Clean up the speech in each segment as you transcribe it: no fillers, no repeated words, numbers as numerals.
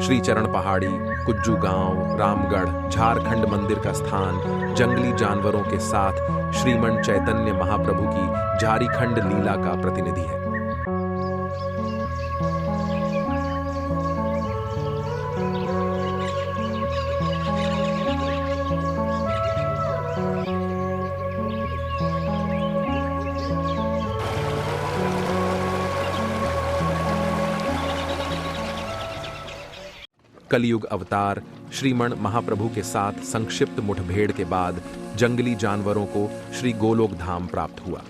श्री चरण पहाड़ी, कुज्जू गांव, रामगढ़, झारखंड मंदिर का स्थान जंगली जानवरों के साथ श्रीमन चैतन्य महाप्रभु की झारखंड लीला का प्रतिनिधि है। कलयुग अवतार श्रीमन महाप्रभु के साथ संक्षिप्त मुठभेड़ के बाद जंगली जानवरों को श्री गोलोक धाम प्राप्त हुआ।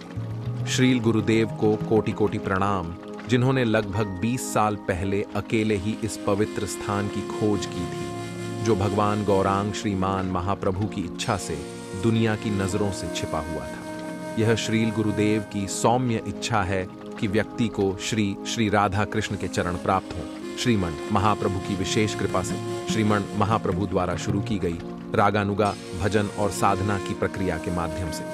श्रील गुरुदेव को कोटि कोटि प्रणाम, जिन्होंने लगभग 20 साल पहले अकेले ही इस पवित्र स्थान की खोज की थी, जो भगवान गौरांग श्रीमान महाप्रभु की इच्छा से दुनिया की नजरों से छिपा हुआ था। यह श्रील गुरुदेव की सौम्य इच्छा है कि व्यक्ति को श्री राधा कृष्ण के चरण प्राप्त हों। श्रीमन महाप्रभु की विशेष कृपा से श्रीमन महाप्रभु द्वारा शुरू की गई रागानुगा, भजन और साधना की प्रक्रिया के माध्यम से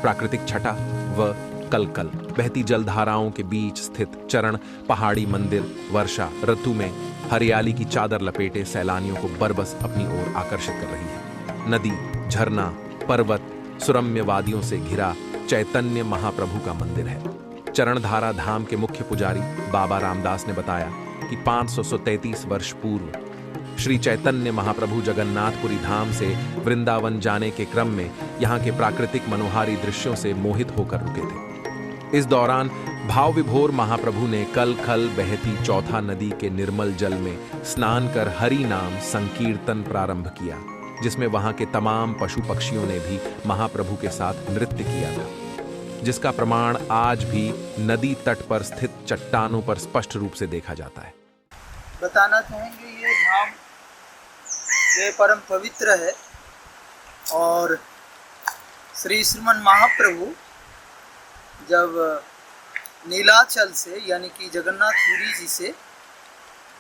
प्राकृतिक छटा व कलकल बहती जलधाराओं के बीच स्थित चरण पहाड़ी मंदिर वर्षा ऋतु में हरियाली की चादर लपेटे सैलानियों को बरबस अपनी ओर आकर्षित कर रही है। नदी, झरना, पर्वत, सुरम्य वादियों से घिरा चैतन्य महाप्रभु का मंदिर है। चरणधारा धाम के मुख्य पुजारी बाबा रामदास ने बताया कि 533 वर्ष पूर्व श्री चैतन्य महाप्रभु जगन्नाथपुरी धाम से वृंदावन जाने के क्रम में यहाँ के प्राकृतिक मनोहारी दृश्यों से मोहित होकर रुके थे। इस दौरान भाव विभोर महाप्रभु ने कल खल बहती चौथा नदी के निर्मल जल में स्नान कर हरि नाम संकीर्तन प्रारंभ किया, जिसमें वहां के तमाम पशु पक्षियों ने भी महाप्रभु के साथ नृत्य किया था, जिसका प्रमाण आज भी नदी तट पर स्थित चट्टानों पर स्पष्ट रूप से देखा जाता है। बताना चाहेंगे ये धाम ये परम पवित्र है और श्रीमन महाप्रभु जब नीलाचल से यानी कि जगन्नाथपुरी जी से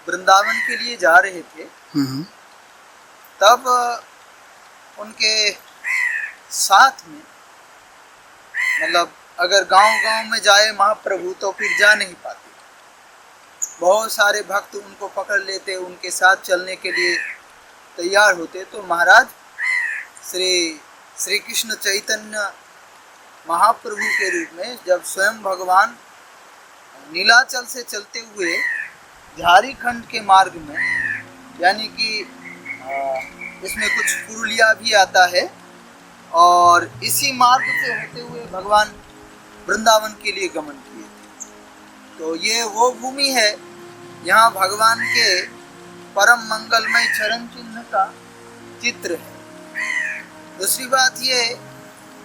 वृंदावन के लिए जा रहे थे, तब उनके साथ में मतलब अगर गांव-गांव में जाए महाप्रभु तो फिर जा नहीं पाते, बहुत सारे भक्त उनको पकड़ लेते, उनके साथ चलने के लिए तैयार होते। तो महाराज श्री कृष्ण चैतन्य महाप्रभु के रूप में जब स्वयं भगवान नीलाचल से चलते हुए झारखंड के मार्ग में, यानी कि इसमें कुछ पुरुलिया भी आता है, और इसी मार्ग से होते हुए भगवान वृंदावन के लिए गमन किए थे। तो ये वो भूमि है, यहाँ भगवान के परम मंगलमय चरण चिन्ह का चित्र है। दूसरी बात ये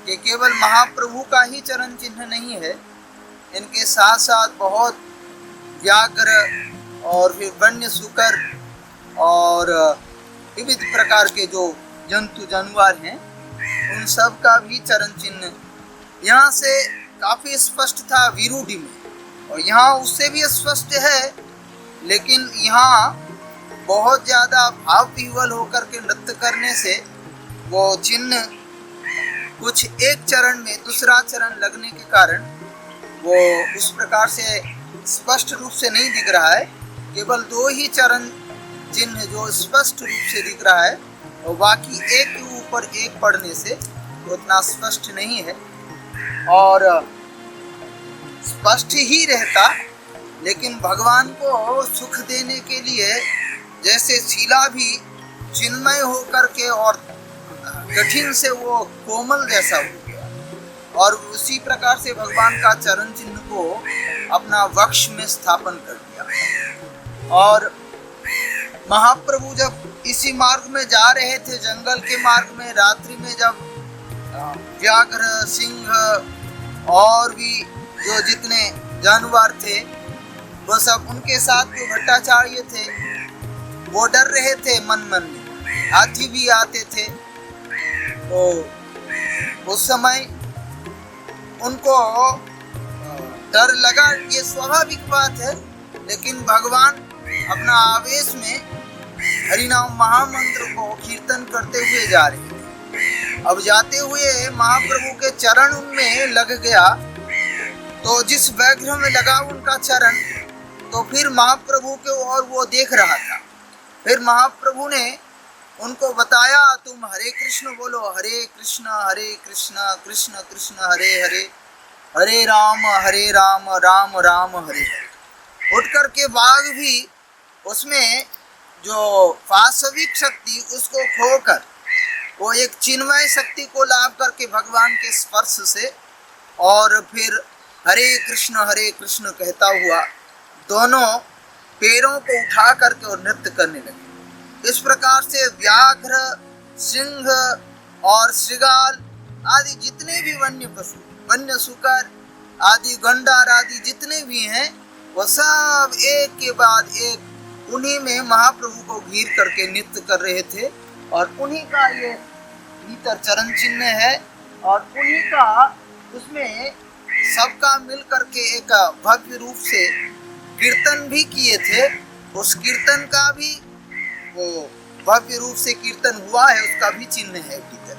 कि केवल महाप्रभु का ही चरण चिन्ह नहीं है, इनके साथ साथ बहुत व्याघ्र और फिर वन्य सुकर और विविध प्रकार के जो जंतु जानवर हैं, उन सब का भी चरण चिन्ह यहाँ से काफी स्पष्ट था विरुडी में, और यहाँ उससे भी स्पष्ट है, लेकिन यहाँ बहुत ज्यादा भाव विह्वल होकर के नृत्य करने से वो चिन्ह कुछ एक चरण में दूसरा चरण लगने के कारण वो उस प्रकार से स्पष्ट रूप से नहीं दिख रहा है। केवल 2 ही चरण चिन्ह जो स्पष्ट रूप से दिख रहा है, और बाकी एक के ऊपर एक पढ़ने से उतना स्पष्ट नहीं है। और स्पष्ट ही रहता, लेकिन भगवान को सुख देने के लिए जैसे शिला भी चिन्मय होकर के और कठिन से वो कोमल जैसा हो गया, और उसी प्रकार से भगवान का चरण चिन्ह को अपना वक्ष में स्थापन कर दिया। और महाप्रभु जब इसी मार्ग में जा रहे थे, जंगल के मार्ग में, रात्रि में जब व्याघ्र, सिंह और भी जो जितने जानवर थे वो सब उनके साथ जो भट्टाचार्य थे वो डर रहे थे मन मन में, हाथी भी आते थे। तो उस समय उनको डर लगा, ये स्वाभाविक बात है, लेकिन भगवान अपना आवेश में हरिनाम महामंत्र को कीर्तन करते हुए जा रहे थे। अब जाते हुए महाप्रभु के चरण उनमें लग गया, तो जिस व्याघ्र में लगा उनका चरण, तो फिर महाप्रभु के और वो देख रहा था, फिर महाप्रभु ने उनको बताया, तुम हरे कृष्ण बोलो, हरे कृष्ण कृष्ण कृष्ण हरे हरे, हरे राम राम राम हरे हरे। उठ करके बाघ भी उसमें जो वास्तविक शक्ति उसको खोकर वो एक चिन्मय शक्ति को लाभ करके भगवान के स्पर्श से, और फिर हरे कृष्ण कहता हुआ दोनों पैरों को उठा करके और नृत्य करने लगे। इस प्रकार से व्याघ्र, सिंह और श्रृगाल आदि जितने भी वन्य पशु, वन्य सुकर आदि, गंडार आदि जितने भी हैं, वो सब एक के बाद एक उन्हीं में महाप्रभु को घेर करके नृत्य कर रहे थे। और उन्हीं का ये भीतर चरण चिन्ह है, और उन्हीं का उसमें सबका मिल करके एक भव्य रूप से कीर्तन भी किए थे। उस कीर्तन का भी वो भव्य रूप से कीर्तन हुआ है, उसका भी चिन्ह है भीतर।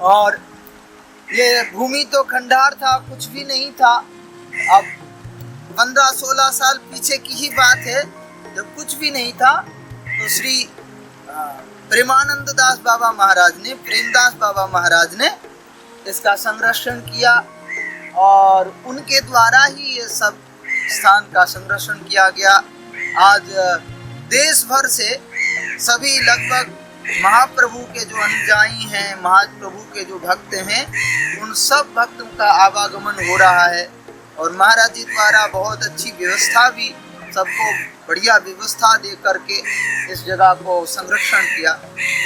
और ये भूमि तो खंडार था, कुछ भी नहीं था। अब 15-16 साल पीछे की ही बात है, जब कुछ भी नहीं था तो श्री प्रेमानंद दास बाबा महाराज ने, प्रेमदास बाबा महाराज ने इसका संरक्षण किया, और उनके द्वारा ही ये सब स्थान का संरक्षण किया गया। आज देश भर से सभी लगभग महाप्रभु के जो अनुयायी हैं, महाप्रभु के जो भक्त हैं, उन सब भक्तों का आवागमन हो रहा है। और महाराज जी द्वारा बहुत अच्छी व्यवस्था भी, सबको बढ़िया व्यवस्था दे करके इस जगह को संरक्षण किया।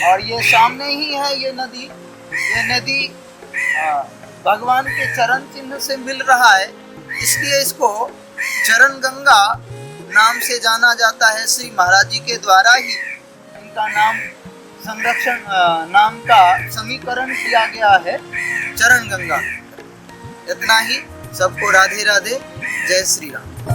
और ये सामने ही है ये नदी भगवान के चरण चिन्ह से मिल रहा है, इसलिए इसको चरण गंगा नाम से जाना जाता है। श्री महाराज जी के द्वारा ही इनका नाम संरक्षण नाम का समीकरण किया गया है, चरण गंगा। इतना ही। सबको राधे राधे, जय श्री राम।